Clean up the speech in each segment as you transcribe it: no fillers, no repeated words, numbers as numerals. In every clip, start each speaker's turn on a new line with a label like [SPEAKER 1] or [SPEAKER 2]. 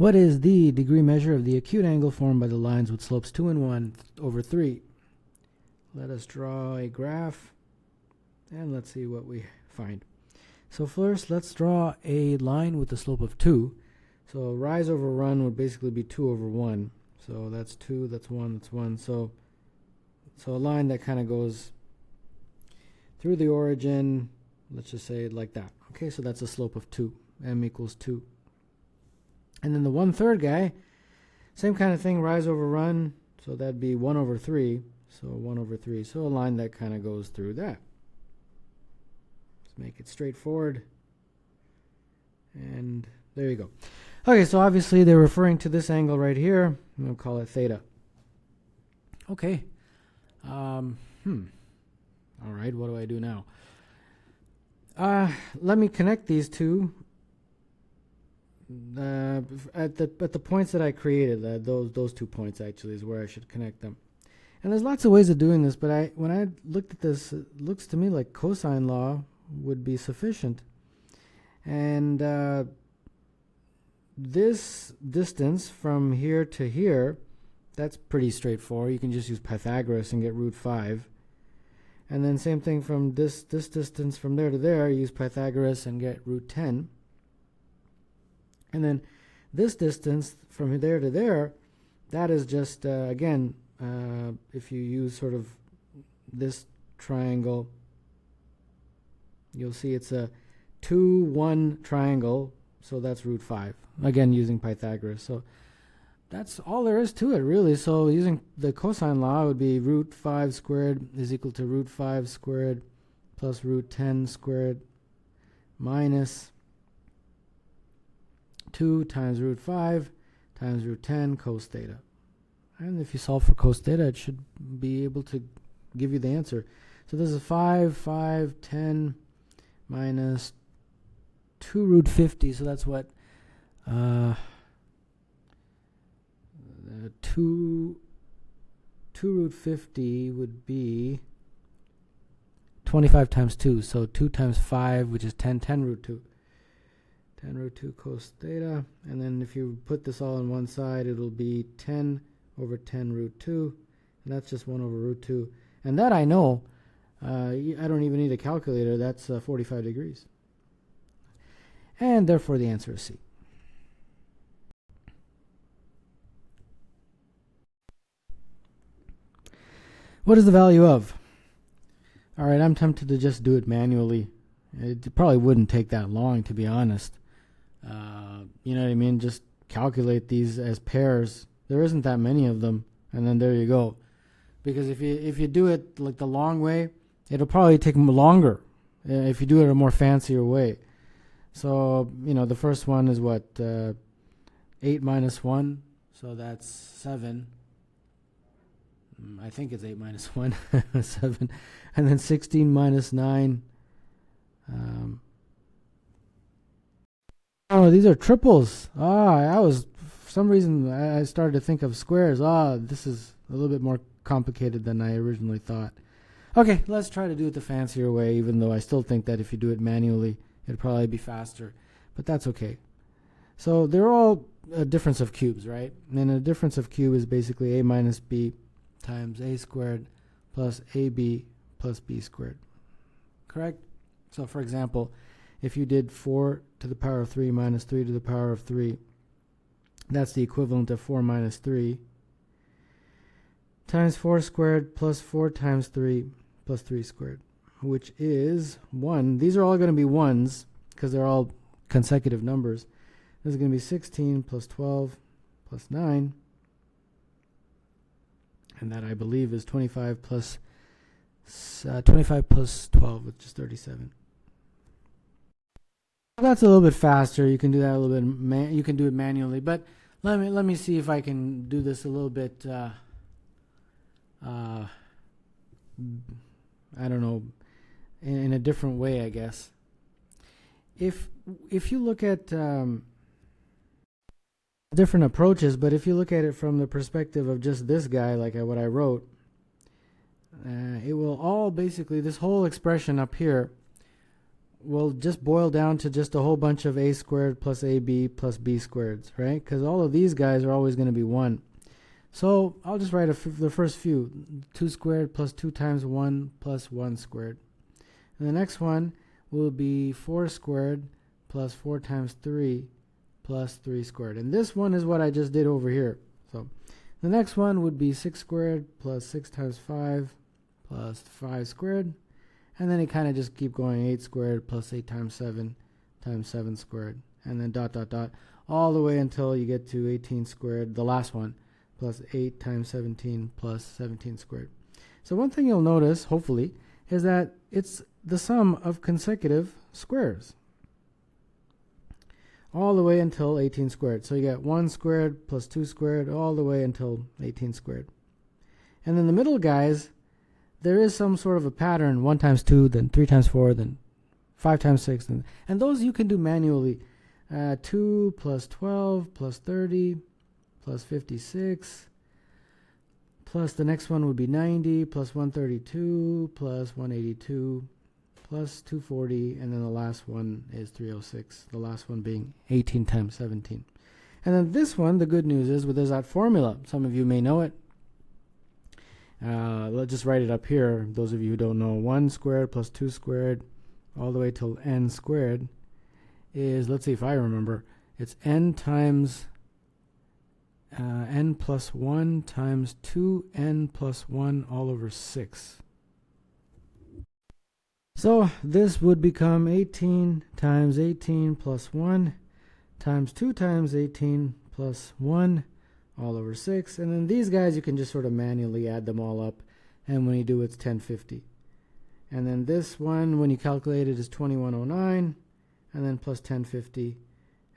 [SPEAKER 1] What is the degree measure of the acute angle formed by the lines with slopes 2 and 1 over 3? Let us draw a graph, and let's see what we find. So first, let's draw a line with a slope of 2. So rise over run would basically be 2 over 1. So that's 2, that's 1, that's 1. So a line that kind of goes through the origin, let's just say it like that. Okay, so that's a slope of 2, m equals 2. And then the 1/3 guy, same kind of thing, rise over run, so that'd be 1 over 3. So 1 over 3, so a line that kind of goes through that. Let's make it straightforward. And there you go. Okay, so obviously they're referring to this angle right here. I'm going to call it theta. Okay. All right, what do I do now? Let me connect these two at the points that I created. Those 2 points actually is where I should connect them. And there's lots of ways of doing this, but when I looked at this, it looks to me like cosine law would be sufficient. And this distance from here to here, that's pretty straightforward. You can just use Pythagoras and get root 5. And then same thing from this distance from there to there, use Pythagoras and get root 10. And then this distance from there to there, that is just, again, if you use sort of this triangle, you'll see it's a 2, 1 triangle, so that's root 5. Again, using Pythagoras. So that's all there is to it, really. So using the cosine law, it would be root 5 squared is equal to root 5 squared plus root 10 squared minus 2 times root 5 times root 10 cos theta. And if you solve for cos theta, it should be able to give you the answer. So this is 5, 10 minus 2 root 50. So that's what? 2 root 50 would be 25 times 2. So 2 times 5, which is 10 root 2. 10 root 2 cos theta. And then if you put this all on one side, it'll be 10 over 10 root 2. And that's just 1 over root 2. And that I know. I don't even need a calculator. That's 45 degrees. And therefore the answer is C. What is the value of? All right, I'm tempted to just do it manually. It probably wouldn't take that long, to be honest. You know what I mean? Just calculate these as pairs. There isn't that many of them, and then there you go. Because if you do it like the long way, it'll probably take longer if you do it a more fancier way. So, you know, the first one is what? 8 minus 1, so that's 7. I think it's 8 minus 1, 7. And then 16 minus 9. Oh, these are triples. For some reason, I started to think of squares. This is a little bit more complicated than I originally thought. Okay, let's try to do it the fancier way, even though I still think that if you do it manually, it'd probably be faster. But that's okay. So they're all a difference of cubes, right? And a difference of cube is basically a minus b times a squared plus ab plus b squared. Correct? So for example, if you did 4 to the power of 3 minus 3 to the power of 3, that's the equivalent of 4 minus 3 times 4 squared plus 4 times 3 plus 3 squared, which is 1. These are all going to be 1s because they're all consecutive numbers. This is going to be 16 plus 12 plus 9. And that, I believe, is 25 plus 12, which is 37. That's a little bit faster. You can do that a little bit. You can do it manually, but let me see if I can do this a little bit. I don't know, in a different way, I guess. If you look at different approaches, but if you look at it from the perspective of just this guy, like what I wrote, it will all basically, this whole expression up here will just boil down to just a whole bunch of a squared plus ab plus b squareds, right? Because all of these guys are always going to be 1. So I'll just write the first few. 2 squared plus 2 times 1 plus 1 squared. And the next one will be 4 squared plus 4 times 3 plus 3 squared. And this one is what I just did over here. So the next one would be 6 squared plus 6 times 5 plus 5 squared. And then you kind of just keep going, 8 squared plus 8 times 7 squared. And then dot, dot, dot, all the way until you get to 18 squared, the last one, plus 8 times 17 plus 17 squared. So one thing you'll notice, hopefully, is that it's the sum of consecutive squares, all the way until 18 squared. So you get 1 squared plus 2 squared, all the way until 18 squared. And then the middle guys, there is some sort of a pattern, 1 times 2, then 3 times 4, then 5 times 6. And those you can do manually. 2 plus 12 plus 30 plus 56 plus the next one would be 90 plus 132 plus 182 plus 240, and then the last one is 306, the last one being 18 times 17. And then this one, the good news is, there's that formula. Some of you may know it. Let's just write it up here. Those of you who don't know, 1 squared plus 2 squared all the way till n squared is, let's see if I remember, it's n times n plus 1 times 2n plus 1 all over 6. So this would become 18 times 18 plus 1 times 2 times 18 plus 1 all over 6. And then these guys, you can just sort of manually add them all up. And when you do, it's 1050. And then this one, when you calculate it, is 2109. And then plus 1050.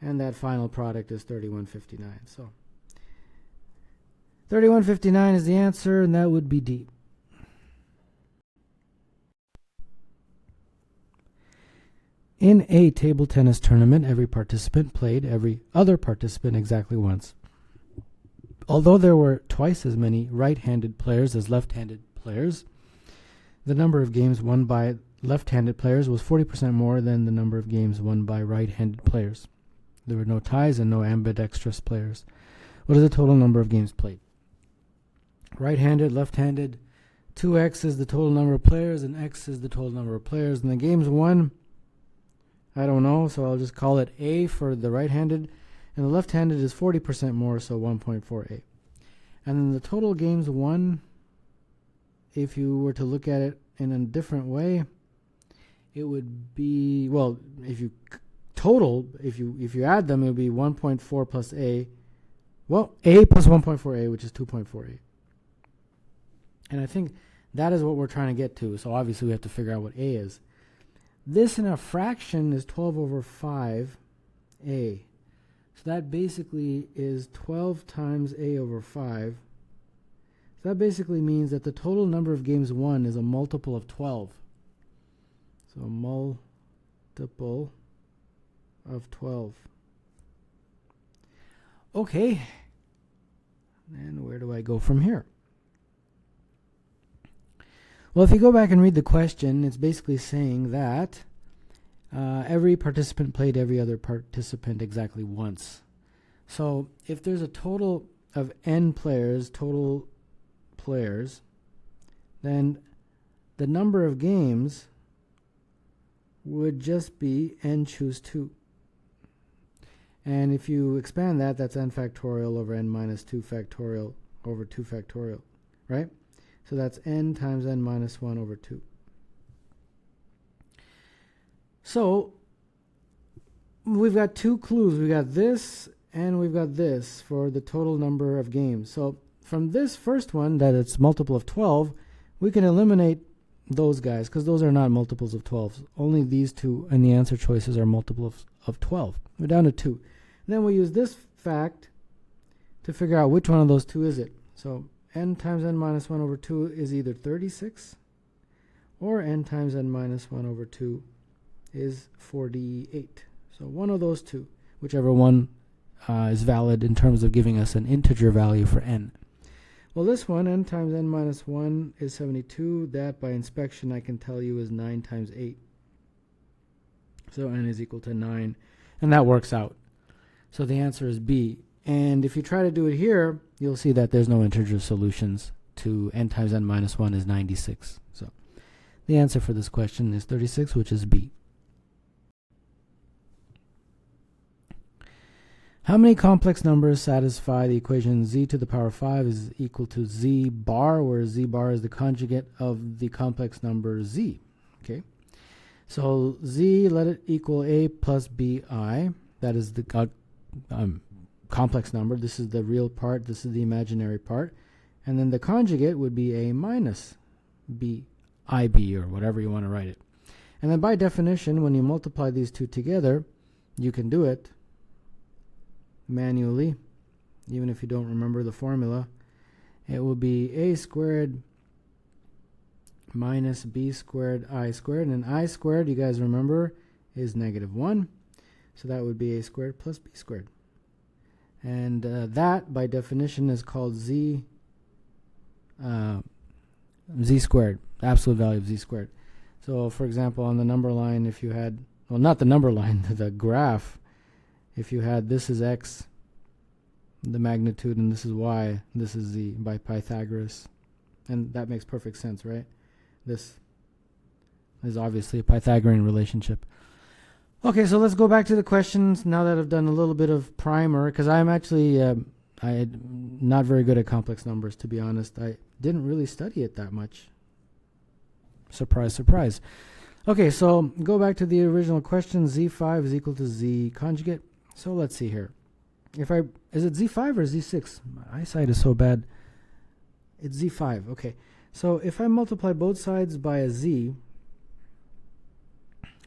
[SPEAKER 1] And that final product is 3159. So 3159 is the answer, and that would be D. In a table tennis tournament, every participant played every other participant exactly once. Although there were twice as many right-handed players as left-handed players, the number of games won by left-handed players was 40% more than the number of games won by right-handed players. There were no ties and no ambidextrous players. What is the total number of games played? Right-handed, left-handed, 2x is the total number of players, and x is the total number of players. And the games won, I don't know, so I'll just call it A for the right-handed. And the left-handed is 40% more, so 1.48. And then the total games won, if you were to look at it in a different way, it would be, well, if you add them, it would be 1.4 plus A. Well, A plus 1.4A, which is 2.48. And I think that is what we're trying to get to. So obviously we have to figure out what A is. This in a fraction is 12 over 5A. So that basically is 12 times A over 5. So that basically means that the total number of games won is a multiple of 12. So a multiple of 12. Okay. And where do I go from here? Well, if you go back and read the question, it's basically saying that every participant played every other participant exactly once. So if there's a total of n players, then the number of games would just be n choose 2. And if you expand that, that's n factorial over n minus 2 factorial over 2 factorial, right? So that's n times n minus 1 over 2. So we've got two clues. We've got this and we've got this for the total number of games. So from this first one, that it's multiple of 12, we can eliminate those guys because those are not multiples of 12. Only these two and the answer choices are multiple of 12. We're down to 2. And then we use this fact to figure out which one of those two is it. So n times n minus 1 over 2 is either 36 or n times n minus 1 over 2 is 48. So one of those two, whichever one is valid in terms of giving us an integer value for n. Well, this one, n times n minus 1 is 72. That by inspection I can tell you is 9 times 8. So n is equal to 9, and that works out. So the answer is B. And if you try to do it here, you'll see that there's no integer solutions to n times n minus 1 is 96. So the answer for this question is 36, which is B. How many complex numbers satisfy the equation z to the power 5 is equal to z bar, where z bar is the conjugate of the complex number z? Okay, so z, let it equal a plus bi. That is the complex number. This is the real part. This is the imaginary part. And then the conjugate would be a minus b, ib, or whatever you want to write it. And then by definition, when you multiply these two together, you can do it manually, even if you don't remember the formula. It will be a squared minus b squared I squared, and I squared, you guys remember, is -1. So that would be a squared plus b squared. And that, by definition, is called z squared, absolute value of z squared. So, for example, on the number line, if you had, well, not the number line, the graph, if you had this is x, the magnitude, and this is y, this is z by Pythagoras. And that makes perfect sense, right? This is obviously a Pythagorean relationship. Okay, so let's go back to the questions now that I've done a little bit of primer, because I'm actually I'm not very good at complex numbers, to be honest. I didn't really study it that much. Surprise, surprise. Okay, so go back to the original question. Z5 is equal to Z conjugate. So let's see here. Is it Z5 or Z6? My eyesight is so bad. It's Z5. Okay. So if I multiply both sides by a Z,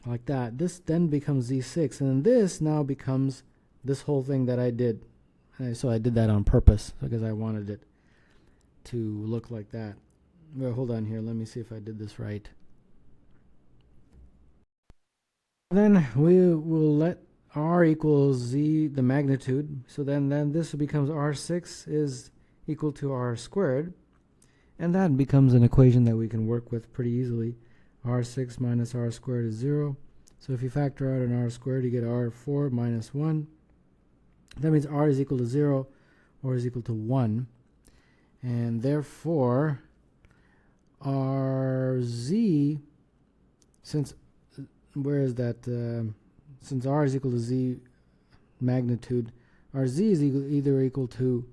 [SPEAKER 1] like that, this then becomes Z6, and then this now becomes this whole thing that I did. And so I did that on purpose because I wanted it to look like that. Well, hold on here. Let me see if I did this right. Then we will let r equals z, the magnitude. So then this becomes r6 is equal to r squared. And that becomes an equation that we can work with pretty easily. R6 minus r squared is 0. So if you factor out an r squared, you get r4 minus 1. That means r is equal to 0 or is equal to 1. And therefore, rz, since, where is that? Since r is equal to z magnitude, rz is either equal to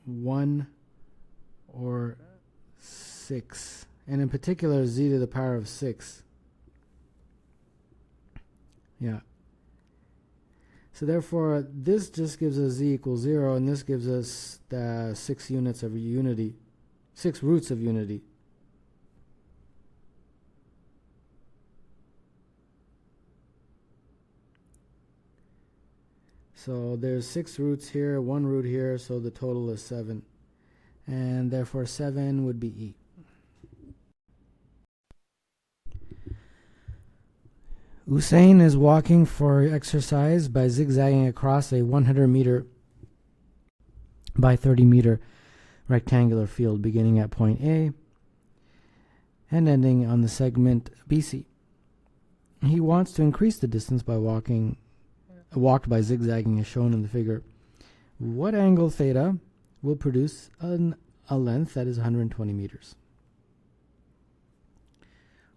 [SPEAKER 1] 1 or 6. And in particular, z to the power of 6. Yeah. So therefore, this just gives us z equals 0, and this gives us 6 units of unity, 6 roots of unity. So there's 6 roots here, 1 root here, so the total is 7. And therefore 7 would be E. Usain is walking for exercise by zigzagging across a 100 meter by 30 meter rectangular field beginning at point A and ending on the segment BC. He wants to increase the distance by walked by zigzagging as shown in the figure. What angle theta will produce a length that is 120 meters?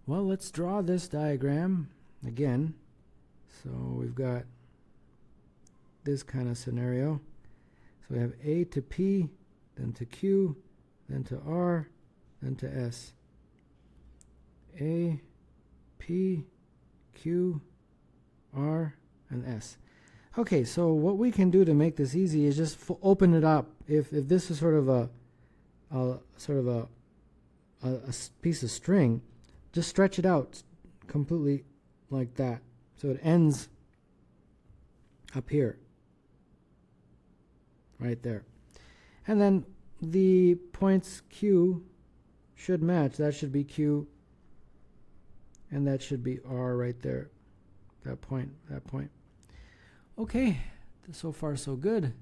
[SPEAKER 1] Well, let's draw this diagram again. So we've got this kind of scenario. So we have A to P, then to Q, then to R, then to S. A, P, Q, R, and S. Okay, so what we can do to make this easy is just open it up. If this is sort of a piece of string, just stretch it out completely like that. So it ends up here, right there. And then the points Q should match. That should be Q, and that should be R right there. That point. Okay, so far so good.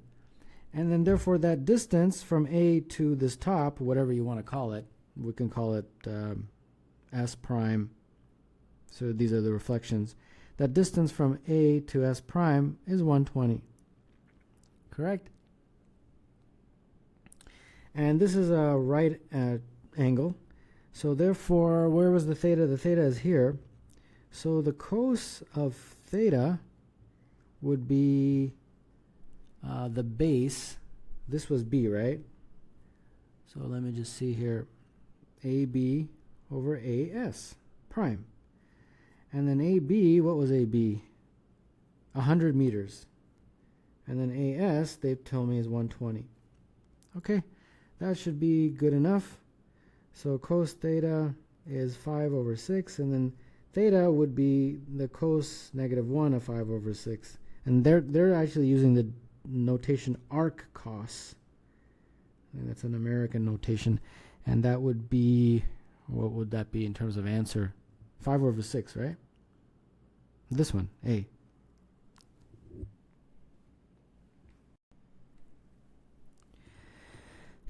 [SPEAKER 1] And then therefore that distance from A to this top, whatever you want to call it, we can call it S prime, so these are the reflections, that distance from A to S prime is 120. Correct? And this is a right angle. So therefore, where was the theta? The theta is here. So the cos of theta would be the base. This was B, right? So let me just see here. AB over AS prime. And then AB, what was AB? 100 meters. And then AS, they told me, is 120. Okay, that should be good enough. So cos theta is 5 over 6, and then theta would be the cos -1 of 5 over 6. And they're actually using the notation arc cos. And that's an American notation. And that would be, what would that be in terms of answer? 5 over 6, right? This one, A.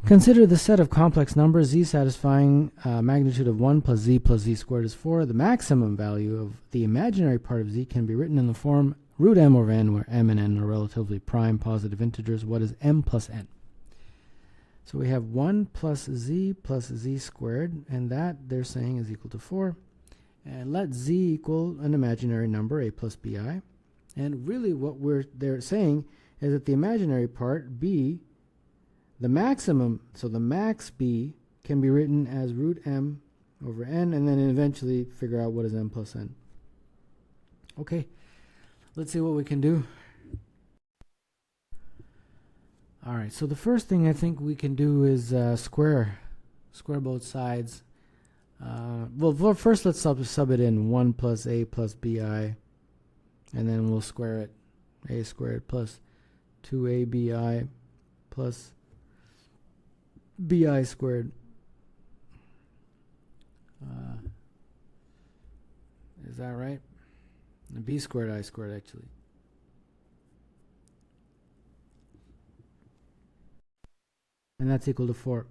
[SPEAKER 1] Consider the set of complex numbers z satisfying magnitude of 1 plus z squared is 4. The maximum value of the imaginary part of z can be written in the form root m over n, where m and n are relatively prime positive integers. What is m plus n? So we have 1 plus z squared, and that they're saying is equal to 4. And let z equal an imaginary number, a plus bi. And really what they're saying is that the imaginary part, b, the maximum, so the max b, can be written as root m over n, and then eventually figure out what is m plus n. Okay, let's see what we can do. All right, so the first thing I think we can do is square both sides. Well, first let's sub it in 1 plus a plus bi, and then we'll square it. A squared plus 2abi plus bi squared. Is that right? B squared I squared, actually. And that's equal to 4.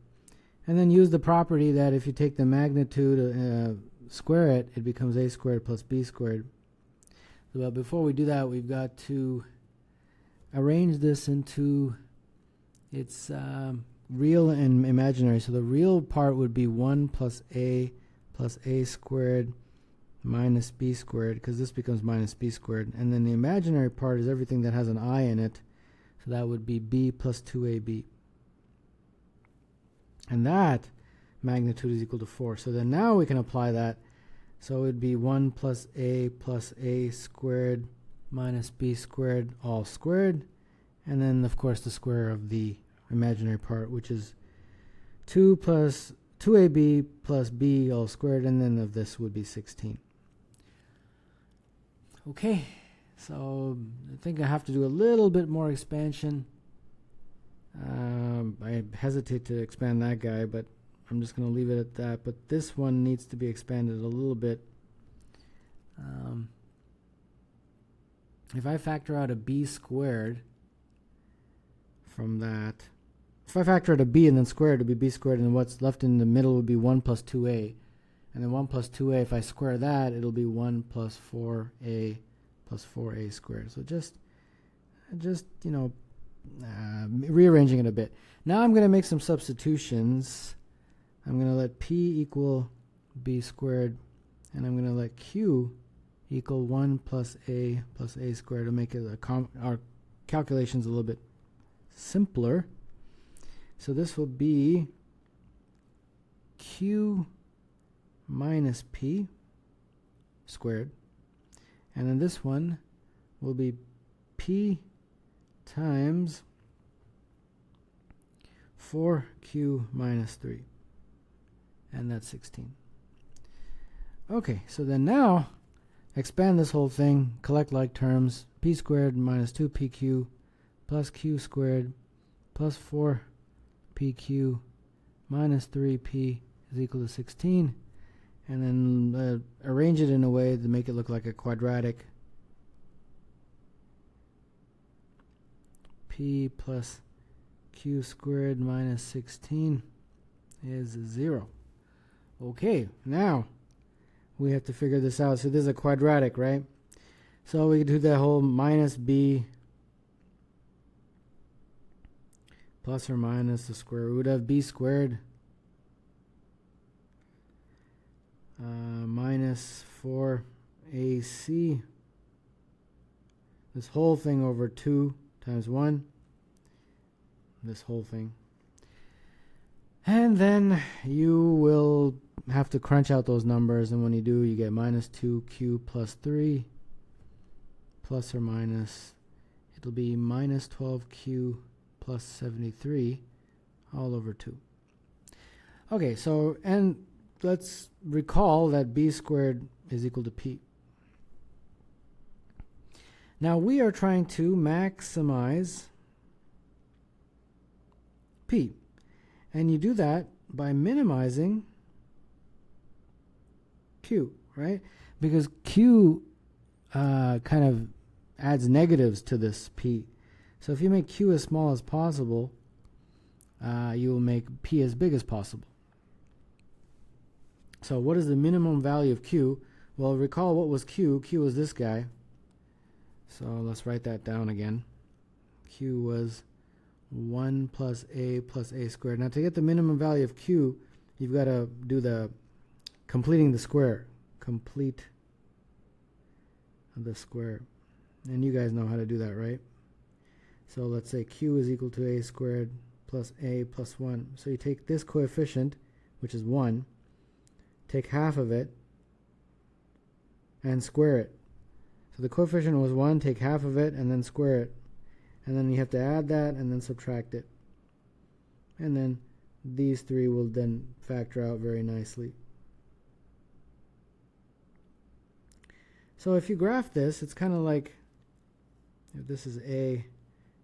[SPEAKER 1] And then use the property that if you take the magnitude, square it, it becomes a squared plus b squared. But before we do that, we've got to arrange this into its real and imaginary. So the real part would be 1 plus a squared minus b squared, because this becomes minus b squared. And then the imaginary part is everything that has an I in it. So that would be b plus 2ab. And that magnitude is equal to 4. So then now we can apply that. So it would be 1 plus a squared minus b squared all squared. And then, of course, the square of the imaginary part, which is 2 plus 2ab plus b all squared. And then of this would be 16. Okay, so I think I have to do a little bit more expansion. I hesitate to expand that guy, but I'm just going to leave it at that. But this one needs to be expanded a little bit. If I factor out a b squared from that, if I factor out a b and then square it, it would be b squared, and what's left in the middle would be 1 plus 2a. And then 1 plus 2a, if I square that, it'll be 1 plus 4a plus 4a squared. So just you know, rearranging it a bit. Now I'm going to make some substitutions. I'm going to let p equal b squared, and I'm going to let q equal 1 plus a squared to make it our calculations a little bit simpler. So this will be q minus p squared, and then this one will be p times 4q minus 3, and that's 16. Okay, so then now expand this whole thing, collect like terms. P squared minus 2pq plus q squared plus 4pq minus 3p is equal to 16, and then arrange it in a way to make it look like a quadratic. P plus q squared minus 16 is 0. Okay, now we have to figure this out. So this is a quadratic, right? So we can do the whole minus b plus or minus the square root of b squared minus 4ac, this whole thing over 2 times 1, this whole thing. And then you will have to crunch out those numbers, and when you do, you get minus 2q plus 3 plus or minus, it'll be minus 12q plus 73 all over 2. Okay, so, and let's recall that b squared is equal to p. Now we are trying to maximize p, and you do that by minimizing q, right? Because q kind of adds negatives to this p. So if you make q as small as possible, you will make p as big as possible. So what is the minimum value of q? Well, recall what was q. Q was this guy. So let's write that down again. Q was 1 plus a squared. Now to get the minimum value of q, you've got to do the completing the square. Complete the square. And you guys know how to do that, right? So let's say q is equal to a squared plus a plus 1. So you take this coefficient, which is 1, take half of it, and square it. So the coefficient was 1, take half of it, and then square it. And then you have to add that, and then subtract it. And then these three will then factor out very nicely. So if you graph this, it's kind of like, if this is a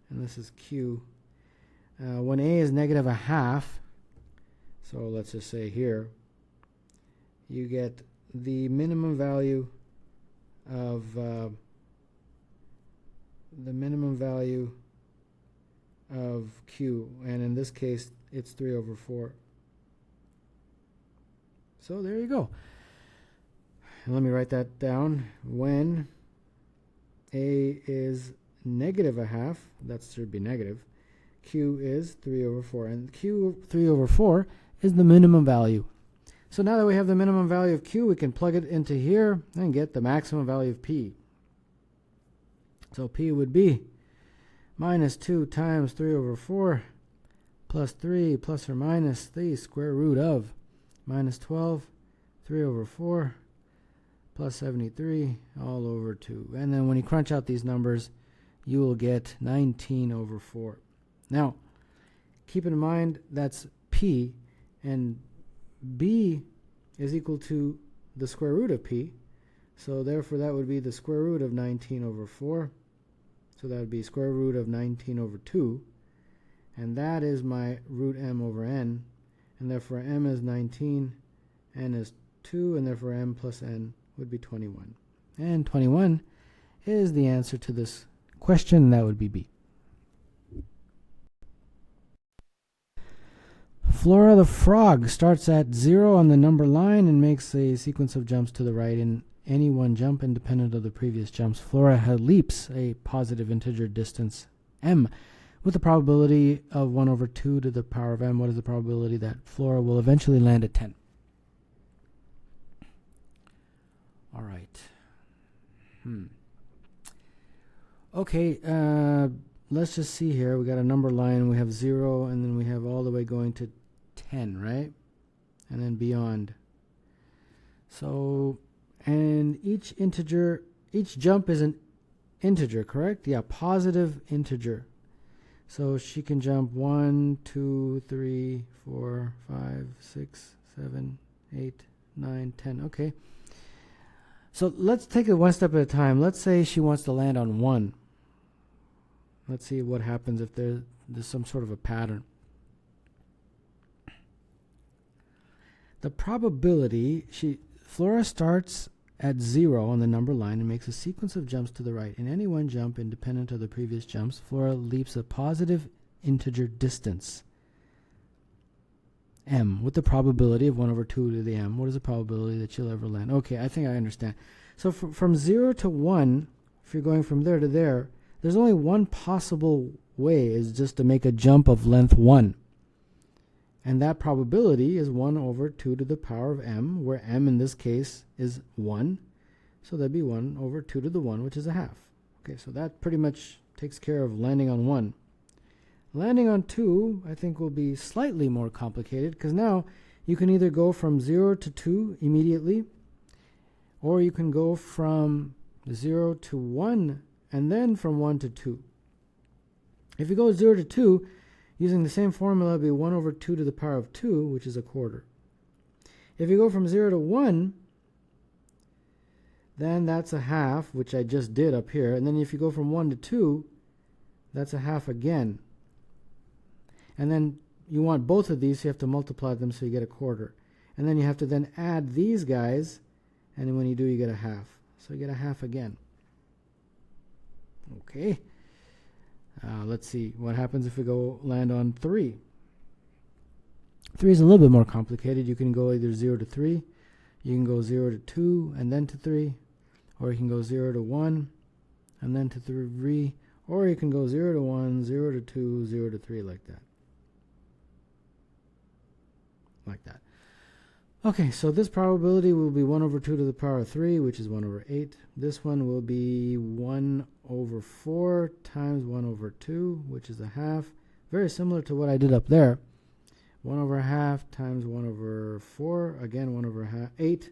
[SPEAKER 1] and this is q, when a is negative a half, so let's just say here, you get the minimum value of q, and in this case it's 3 over 4. So there you go. And let me write that down. When a is negative a half, that should be negative, q is 3 over 4, and q 3 over 4 is the minimum value. So now that we have the minimum value of q, we can plug it into here and get the maximum value of p. So p would be minus 2 times 3 over 4 plus 3 plus or minus the square root of minus 12, 3 over 4 plus 73 all over 2. And then when you crunch out these numbers, you will get 19 over 4. Now, keep in mind that's p, and b is equal to the square root of p. So therefore that would be the square root of 19 over 4. So that would be square root of 19 over 2. And that is my root m over n. And therefore m is 19, n is 2, and therefore m plus n would be 21. And 21 is the answer to this question, and that would be B. Flora the frog starts at 0 on the number line and makes a sequence of jumps to the right in any one jump independent of the previous jumps. Flora leaps a positive integer distance m with a probability of 1 over 2 to the power of m. What is the probability that Flora will eventually land at 10? All right. Okay, let's just see here. We got a number line. We have 0, and then we have all the way going to 10, right? And then beyond. So, and each jump is an integer, correct? Yeah, positive integer. So she can jump 1, 2, 3, 4, 5, 6, 7, 8, 9, 10. Okay. So let's take it one step at a time. Let's say she wants to land on 1. Let's see what happens if there's some sort of a pattern. The probability, Flora starts at 0 on the number line and makes a sequence of jumps to the right. In any one jump, independent of the previous jumps, Flora leaps a positive integer distance. m with the probability of 1 over 2 to the m. What is the probability that you'll ever land? Okay, I think I understand. So from 0 to 1, if you're going from there to there, there's only one possible way, is just to make a jump of length 1. And that probability is 1 over 2 to the power of m, where m in this case is 1. So that'd be 1 over 2 to the 1, which is a half. Okay, so that pretty much takes care of landing on 1. Landing on 2, I think, will be slightly more complicated, because now you can either go from 0 to 2 immediately, or you can go from 0 to 1 and then from 1 to 2. If you go 0 to 2, using the same formula, it would be 1 over 2 to the power of 2, which is a quarter. If you go from 0 to 1, then that's a half, which I just did up here. And then if you go from 1 to 2, that's a half again. And then you want both of these, so you have to multiply them so you get a quarter. And then you have to then add these guys, and when you do, you get a half. So you get a half again. Okay. Let's see what happens if we go land on 3. 3 is a little bit more complicated. You can go either 0 to 3, you can go 0 to 2 and then to 3, or you can go 0 to 1 and then to 3, or you can go 0 to 1, 0 to 2, 0 to 3, like that. Like that. Okay, so this probability will be 1 over 2 to the power of 3, which is 1 over 8. This one will be 1 over 4 times 1 over 2, which is a half. Very similar to what I did up there. 1 over a half times 1 over 4, again 1 over 8.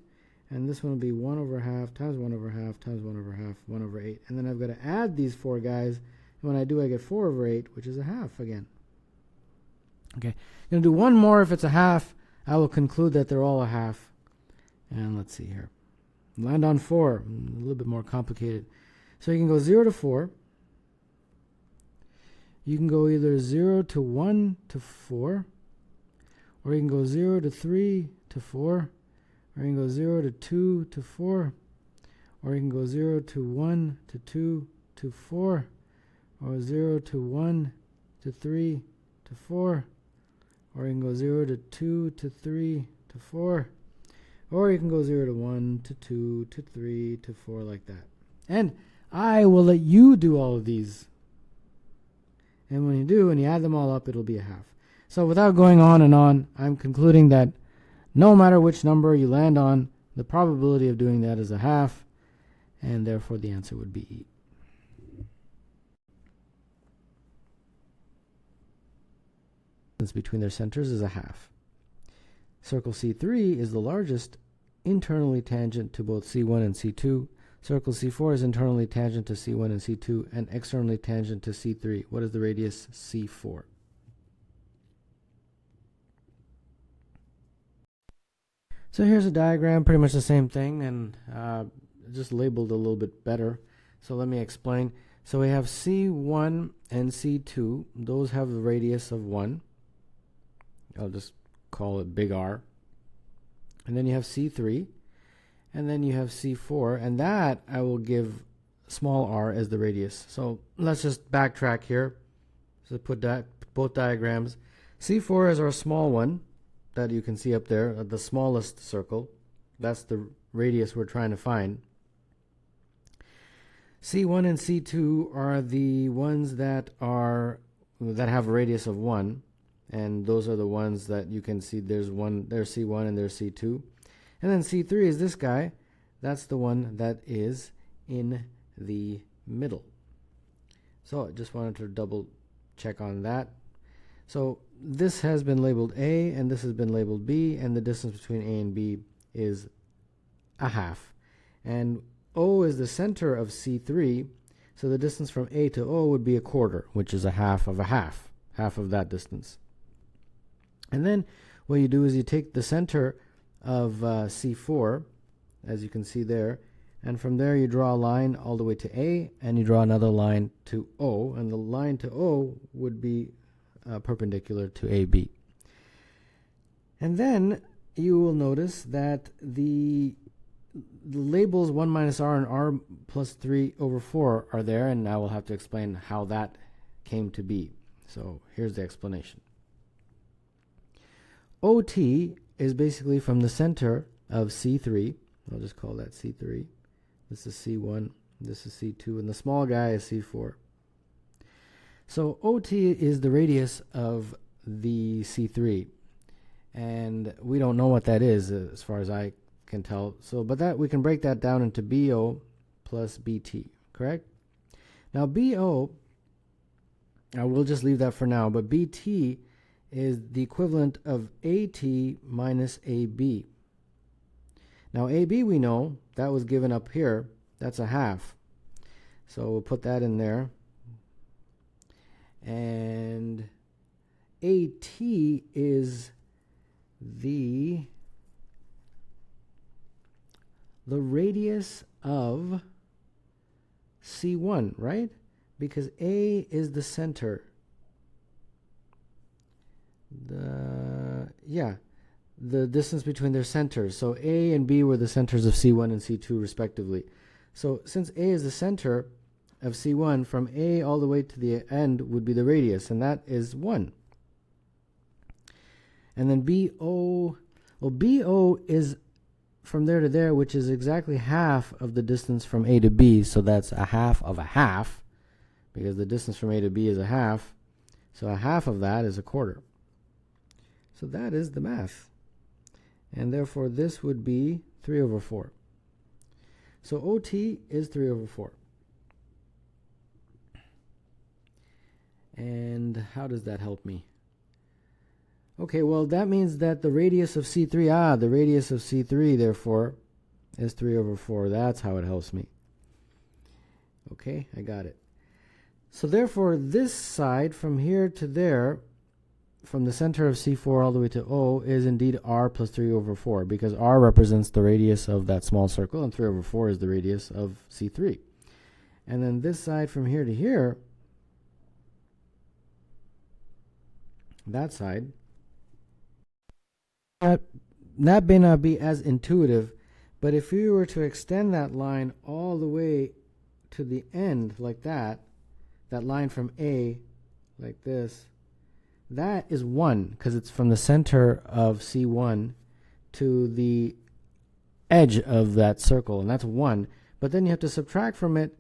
[SPEAKER 1] And this one will be 1 over half times 1 over half times 1 over half, 1 over 8. And then I've got to add these 4 guys. And when I do, I get 4 over 8, which is a half again. Okay, I'm going to do one more. If it's a half, I will conclude that they're all a half. And let's see here. Land on 4, a little bit more complicated. So you can go 0 to 4. You can go either 0 to 1 to 4, or you can go 0 to 3 to 4, or you can go 0 to 2 to 4, or you can go 0 to 1 to 2 to 4, or 0 to 1 to 3 to 4, or you can go 0 to 2 to 3 to 4, or you can go 0 to 1 to 2 to 3 to 4, like that. And I will let you do all of these. And when you do, and you add them all up, it'll be a half. So without going on and on, I'm concluding that no matter which number you land on, the probability of doing that is a half, and therefore the answer would be E. Between their centers is a half. Circle C3 is the largest internally tangent to both C1 and C2. Circle C4 is internally tangent to C1 and C2 and externally tangent to C3. What is the radius C4? So here's a diagram, pretty much the same thing, and just labeled a little bit better. So let me explain. So we have C1 and C2. Those have a radius of 1. I'll just call it big R. And then you have C3. And then you have C4. And that I will give small r as the radius. So let's just backtrack here. So put both diagrams. C4 is our small one that you can see up there, the smallest circle. That's the radius we're trying to find. C1 and C2 are the ones that have a radius of 1, and those are the ones that you can see. There's C1 and there's C2. And then C3 is this guy. That's the one that is in the middle. So I just wanted to double check on that. So this has been labeled A and this has been labeled B, and the distance between A and B is a half. And O is the center of C3, so the distance from A to O would be a quarter, which is a half of that distance. And then what you do is you take the center of C4, as you can see there, and from there you draw a line all the way to A, and you draw another line to O, and the line to O would be perpendicular to AB. And then you will notice that the labels 1 minus r and r plus 3 over 4 are there, and I will have to explain how that came to be. So here's the explanation. OT is basically from the center of C3. I'll just call that C3. This is C1, this is C2, and the small guy is C4. So OT is the radius of the C3, and we don't know what that is as far as I can tell. So, but that we can break that down into BO plus BT, correct? Now BO, we'll just leave that for now, but BT is the equivalent of AT minus AB. Now AB we know, that was given up here, that's a half. So we'll put that in there. And AT is the radius of C1, right? Because A is the center. The distance between their centers. So A and B were the centers of C1 and C2 respectively. So since A is the center of C1, from A all the way to the end would be the radius, and that is 1. And then BO, well, BO is from there to there, which is exactly half of the distance from A to B, so that's a half of a half, because the distance from A to B is a half, so a half of that is a quarter. So that is the math. And therefore this would be 3 over 4. So OT is 3 over 4. And how does that help me? Okay, well that means that the radius of C3, the radius of C3 therefore is 3 over 4. That's how it helps me. Okay, I got it. So therefore this side from here to there, from the center of C4 all the way to O, is indeed R plus 3 over 4, because R represents the radius of that small circle and 3 over 4 is the radius of C3. And then this side from here to here, that side, that may not be as intuitive, but if you were to extend that line all the way to the end like that line from A like this, that is 1, because it's from the center of C1 to the edge of that circle, and that's 1. But then you have to subtract from it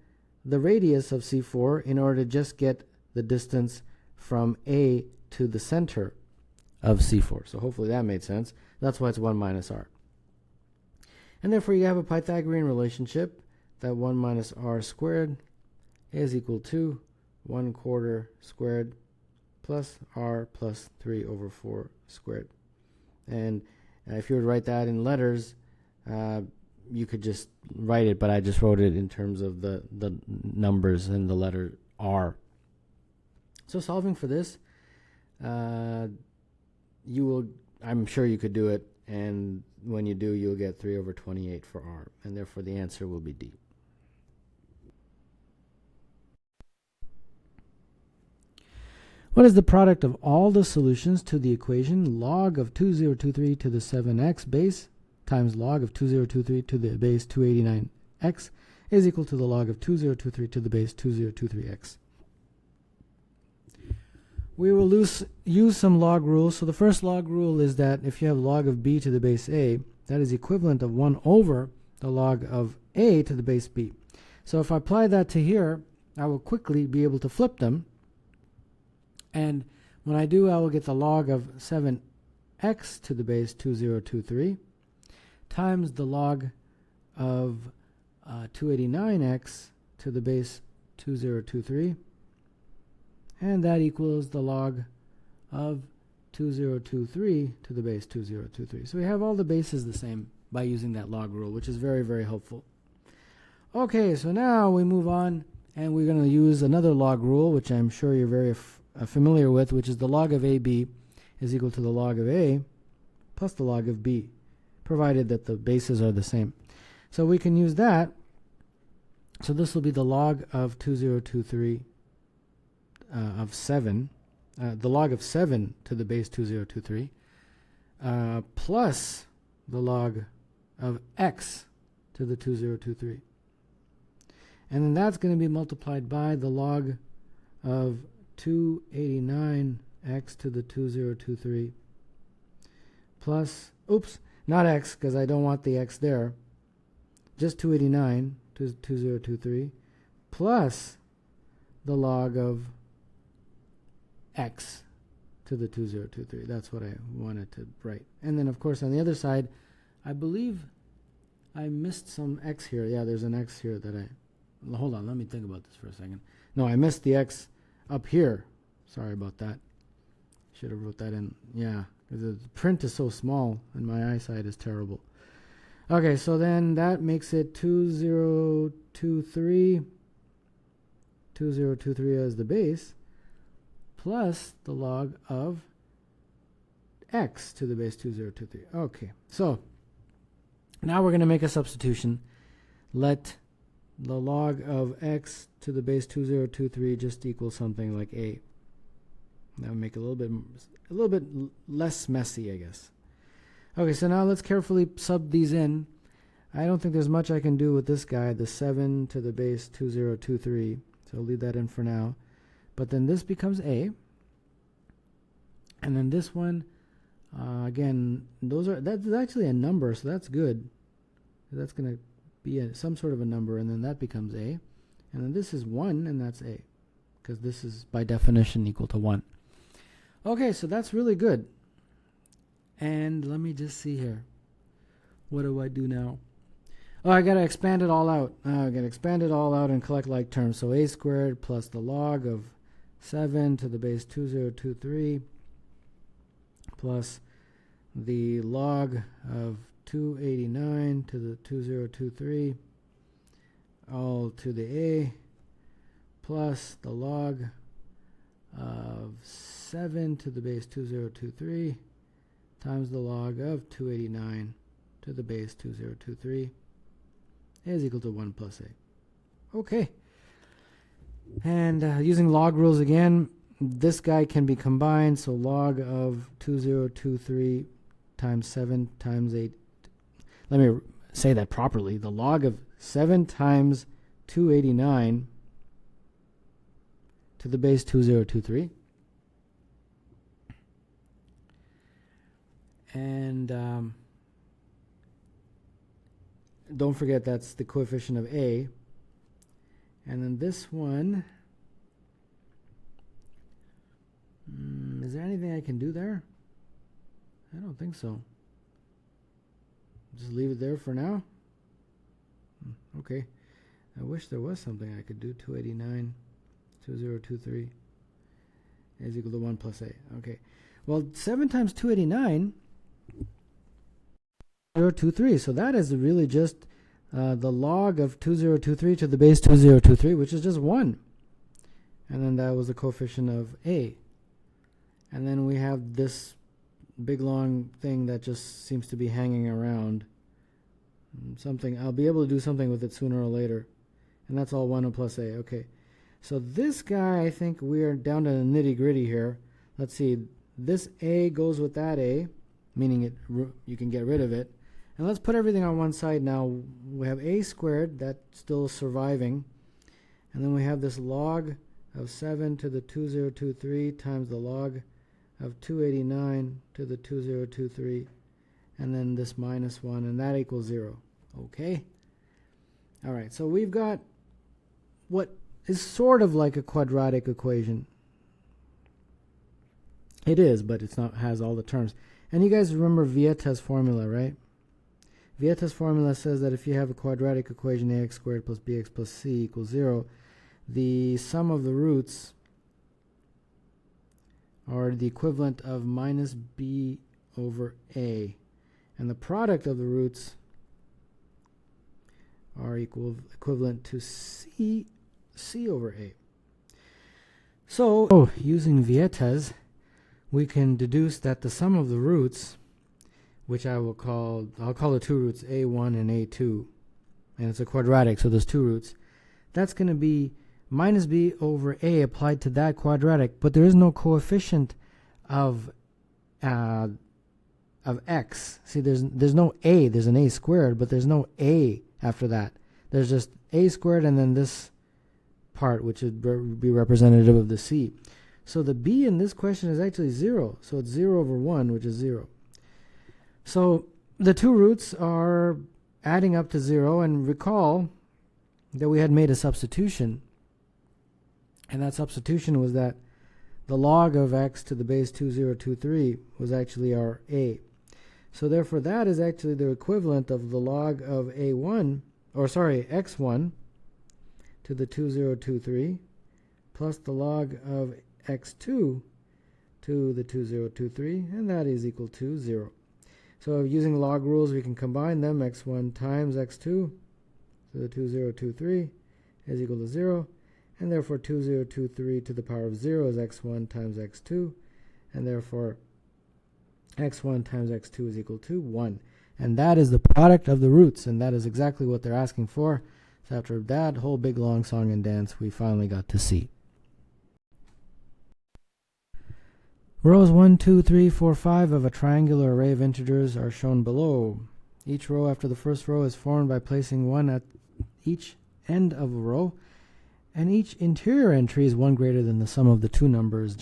[SPEAKER 1] the radius of C4 in order to just get the distance from A to the center of C4. So hopefully that made sense. That's why it's 1 minus R. And therefore you have a Pythagorean relationship that 1 minus R squared is equal to 1/4 squared plus R plus 3 over 4 squared. And if you were to write that in letters, you could just write it, but I just wrote it in terms of the numbers and the letter R. So solving for this, I'm sure you could do it, and when you do, you'll get 3 over 28 for R, and therefore the answer will be D. What is the product of all the solutions to the equation log of 2023 to the 7x base times log of 2023 to the base 289x is equal to the log of 2023 to the base 2023x? We will use some log rules. So the first log rule is that if you have log of b to the base a, that is equivalent of 1 over the log of a to the base b. So if I apply that to here, I will quickly be able to flip them. And when I do, I will get the log of 7x to the base 2023 times the log of 289x to the base 2023. And that equals the log of 2023 to the base 2023. So we have all the bases the same by using that log rule, which is very, very helpful. Okay, so now we move on, and we're going to use another log rule, which I'm sure you're very familiar with, which is the log of AB is equal to the log of A plus the log of B, provided that the bases are the same. So we can use that. So this will be the log of 2023 of 7, the log of 7 to the base 2023, plus the log of x to the 2023. And then that's going to be multiplied by the log of 289x to the 2023 plus, oops, not x because I don't want the x there, just 289, 2023, plus the log of x to the 2023. That's what I wanted to write. And then, of course, on the other side, I believe I missed some x here. Yeah, there's an x here that I... Hold on, let me think about this for a second. No, I missed the x up here. Sorry about that. Should have wrote that in. Yeah, because the print is so small and my eyesight is terrible. Okay, so then that makes it 2023. 2023 as the base, plus the log of x to the base 2023. Okay, so now we're going to make a substitution. Let the log of x to the base 2023 just equal something like a. That would make it a little bit less messy, I guess. Okay, so now let's carefully sub these in. I don't think there's much I can do with this guy, the 7 to the base 2023. So I'll leave that in for now. But then this becomes a. And then this one, again, that's actually a number, so that's good. That's going to be some sort of a number, and then that becomes a. And then this is 1, and that's a, because this is by definition equal to 1. Okay, so that's really good. And let me just see here. What do I do now? Oh, I got to expand it all out. I got to expand it all out and collect like terms. So a squared plus the log of 7 to the base 2023 plus the log of 289 to the 2023 all to the a plus the log of 7 to the base 2023 times the log of 289 to the base 2023 is equal to 1 plus a. Okay. And using log rules again, this guy can be combined, so log of 2023 times 7 times 8. Let me say that properly. The log of 7 times 289 to the base 2023. And don't forget that's the coefficient of a. And then this one, is there anything I can do there? I don't think so. Just leave it there for now. Okay. I wish there was something I could do. 289, 2023 is equal to 1 plus a. Okay. Well, 7 times 289, 023. So that is really just the log of 2023 to the base 2023, which is just 1. And then that was the coefficient of a. And then we have this big long thing that just seems to be hanging around. Something, I'll be able to do something with it sooner or later. And that's all 1 plus a. Okay. So this guy, I think we're down to the nitty gritty here. Let's see. This a goes with that a, meaning you can get rid of it. And let's put everything on one side now. We have a squared, that's still surviving. And then we have this log of 7 to the 2023 times the log of 289 to the 2023. And then this minus 1, and that equals 0. Okay? All right, so we've got what is sort of like a quadratic equation. It is, but it's not, has all the terms. And you guys remember Vieta's formula, right? Vieta's formula says that if you have a quadratic equation, ax squared plus bx plus c equals 0, the sum of the roots are the equivalent of minus b over a. And the product of the roots are equivalent to c over a. So, using Vieta's, we can deduce that the sum of the roots, which I'll call the two roots a1 and a2, and it's a quadratic, so there's two roots. That's going to be minus b over a applied to that quadratic, but there is no coefficient of x. See, there's no a. There's an a squared, but there's no a after that. There's just a squared and then this part, which would be representative of the c. So the b in this question is actually 0. So it's 0 over 1, which is 0. So the two roots are adding up to 0, and recall that we had made a substitution, and that substitution was that the log of x to the base 2023 was actually our a. So therefore that is actually the equivalent of the log of a1, or sorry, x1 to the 2023 plus the log of x2 to the 2023, and that is equal to 0. So using log rules, we can combine them. X1 times x2 to the 2023 is equal to 0, and therefore 2023 to the power of 0 is x1 times x2, and therefore x1 times x2 is equal to 1. And that is the product of the roots, and that is exactly what they're asking for. So after that whole big long song and dance, we finally got to see. Rows 1, 2, 3, 4, 5 of a triangular array of integers are shown below. Each row after the first row is formed by placing 1 at each end of a row, and each interior entry is 1 greater than the sum of the two numbers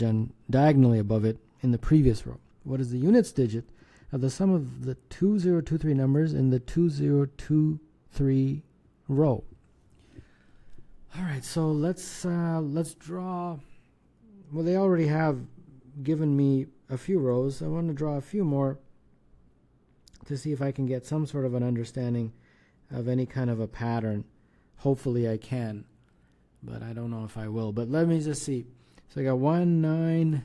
[SPEAKER 1] diagonally above it in the previous row. What is the units digit of the sum of the 2023 numbers in the 2023 row? All right, so let's draw. Well, they already have given me a few rows. I want to draw a few more to see if I can get some sort of an understanding of any kind of a pattern. Hopefully I can, but I don't know if I will. But let me just see. So I got 1, 9,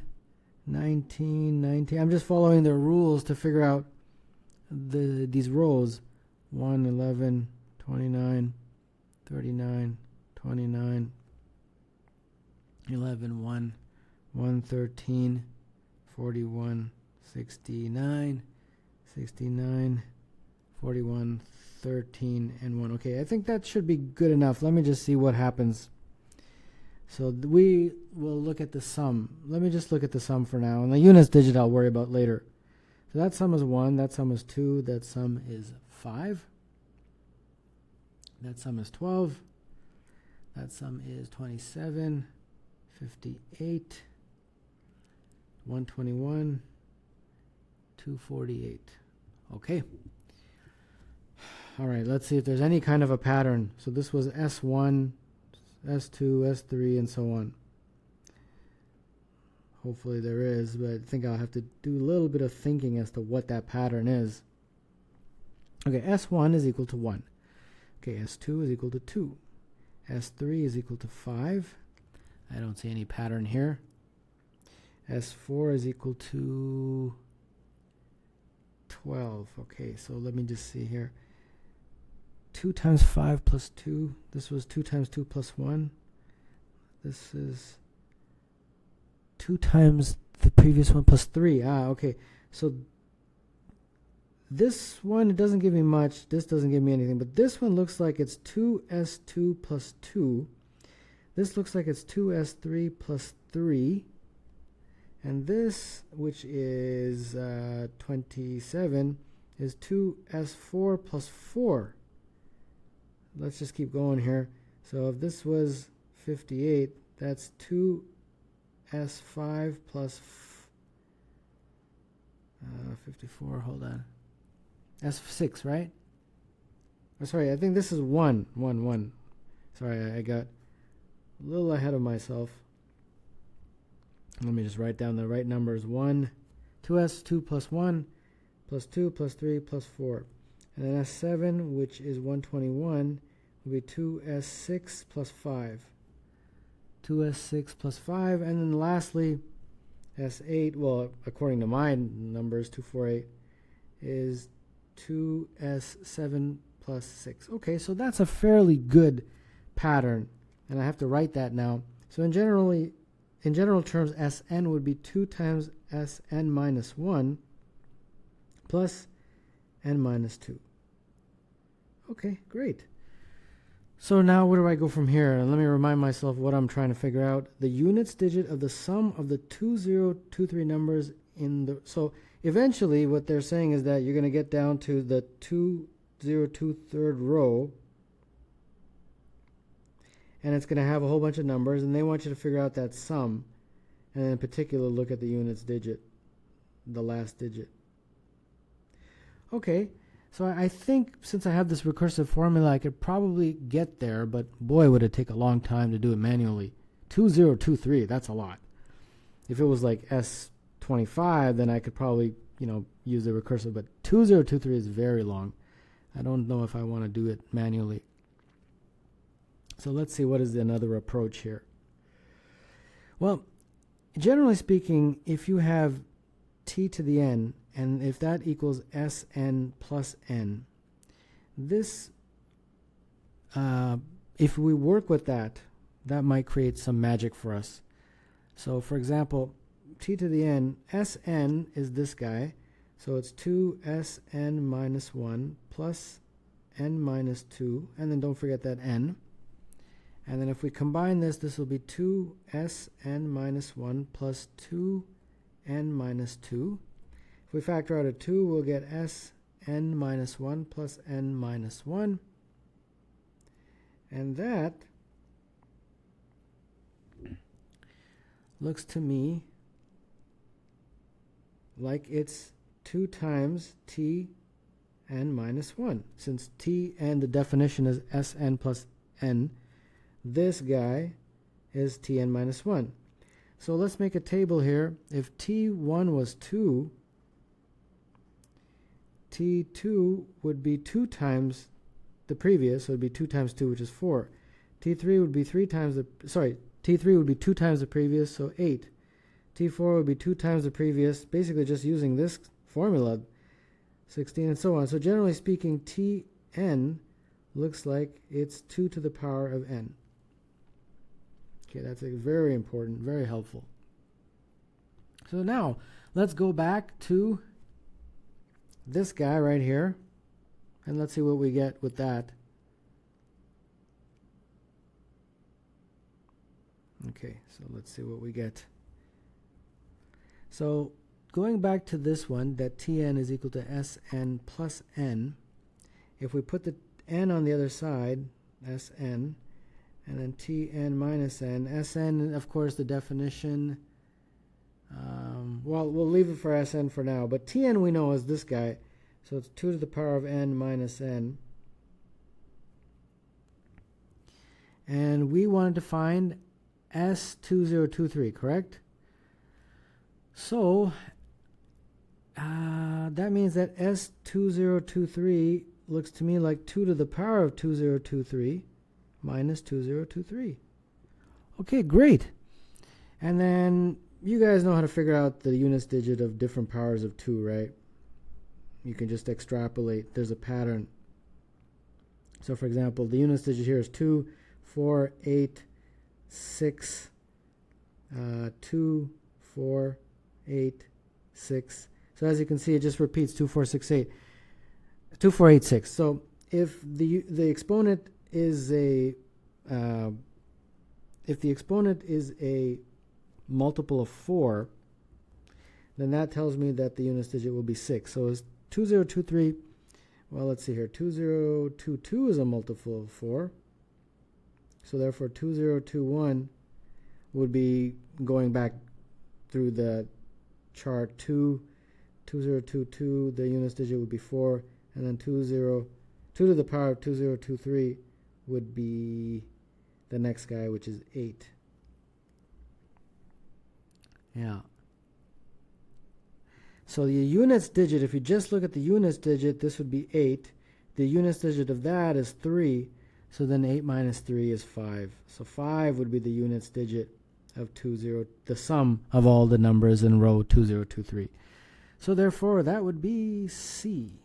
[SPEAKER 1] 19, 19. I'm just following the rules to figure out these rows. 1, 11, 29, 39, 29, 11, 1, 113, 41, 69, 69, 41, 13, and 1. Okay, I think that should be good enough. Let me just see what happens. So we will look at the sum. Let me just look at the sum for now. And the units digit I'll worry about later. So that sum is 1, that sum is 2, that sum is 5. That sum is 12. That sum is 27, 58, 121, 248. Okay. All right, let's see if there's any kind of a pattern. So this was S1, S2, S3, and so on. Hopefully there is, but I think I'll have to do a little bit of thinking as to what that pattern is. Okay, S1 is equal to 1. Okay, S2 is equal to 2. S3 is equal to 5. I don't see any pattern here. S4 is equal to 12. Okay, so let me just see here. 2 times 5 plus 2. This was 2 times 2 plus 1. This is 2 times the previous one plus 3. Okay. So this one, it doesn't give me much. This doesn't give me anything. But this one looks like it's 2s2 plus 2. This looks like it's 2s3 plus 3. And this, which is 27, is 2s4 plus 4. Let's just keep going here. So if this was 58, that's 2s5 plus 54, hold on. S6, right? Oh, sorry, I think this is 1. Sorry, I got a little ahead of myself. Let me just write down the right numbers. 1, 2s2 plus 1, plus 2, plus 3, plus 4. And then S7, which is 121, will be 2s6 plus 5. 2s6 plus 5. And then lastly, S8, well, according to my numbers, 248, is 2s7 plus 6. Okay, so that's a fairly good pattern. And I have to write that now. So in general terms, Sn would be 2 times Sn minus 1 plus n minus 2. Okay, great. So now where do I go from here? And let me remind myself what I'm trying to figure out. The units digit of the sum of the 2023 numbers in the... So eventually what they're saying is that you're going to get down to the 2023rd row, and it's going to have a whole bunch of numbers, and they want you to figure out that sum, and in particular look at the units digit, the last digit. Okay, so I think since I have this recursive formula, I could probably get there, but boy, would it take a long time to do it manually. 2023, that's a lot. If it was like S25, then I could probably, use the recursive, but 2023 is very long. I don't know if I want to do it manually. So let's see, what is another approach here? Well, generally speaking, if you have t to the n, and if that equals Sn plus n, this, if we work with that, that might create some magic for us. So for example, t to the n, Sn is this guy, so it's 2Sn minus 1 plus n minus 2, and then don't forget that n. And then if we combine this, this will be 2Sn minus 1 plus 2n minus 2. If we factor out a 2, we'll get Sn minus 1 plus n minus 1. And that looks to me like it's 2 times t n minus 1. Since t and the definition is Sn plus n, this guy is Tn minus 1. So let's make a table here. If T1 was 2, T2 would be 2 times the previous, so it would be 2 times 2, which is 4. T3 would be 3 times the, T3 would be 2 times the previous, so 8. T4 would be 2 times the previous, basically just using this formula, 16 and so on. So generally speaking, Tn looks like it's 2 to the power of n. Okay, that's very important, very helpful. So now, let's go back to this guy right here, and let's see what we get with that. Okay, so let's see what we get. So going back to this one, that Tn is equal to Sn plus n, if we put the n on the other side, Sn, and then Tn minus n. Sn, of course, the definition, well, we'll leave it for Sn for now, but Tn we know is this guy, so it's 2 to the power of n minus n. And we wanted to find S2023, correct? So, that means that S2023 looks to me like 2 to the power of 2023 minus 2023. Okay, great. And then you guys know how to figure out the units digit of different powers of 2, right? You can just extrapolate. There's a pattern. So for example, the units digit here is 2, 4, 8, 6, 2, 4, 8, 6. So as you can see, it just repeats 2, 4, 6, 8. 2, 4, 8, 6. So if the exponent is a multiple of 4, then that tells me that the units digit will be 6. So is 2023, well, let's see here, 2022 is a multiple of 4. So therefore 2021 would be going back through the chart 2022, the units digit would be 4, and then 2 to the power of 2023 would be the next guy, which is 8. Yeah. So the units digit, if you just look at the units digit, this would be 8. The units digit of that is 3. So then 8 minus 3 is 5. So 5 would be the units digit of the sum of all the numbers in row 2023. So therefore, that would be C.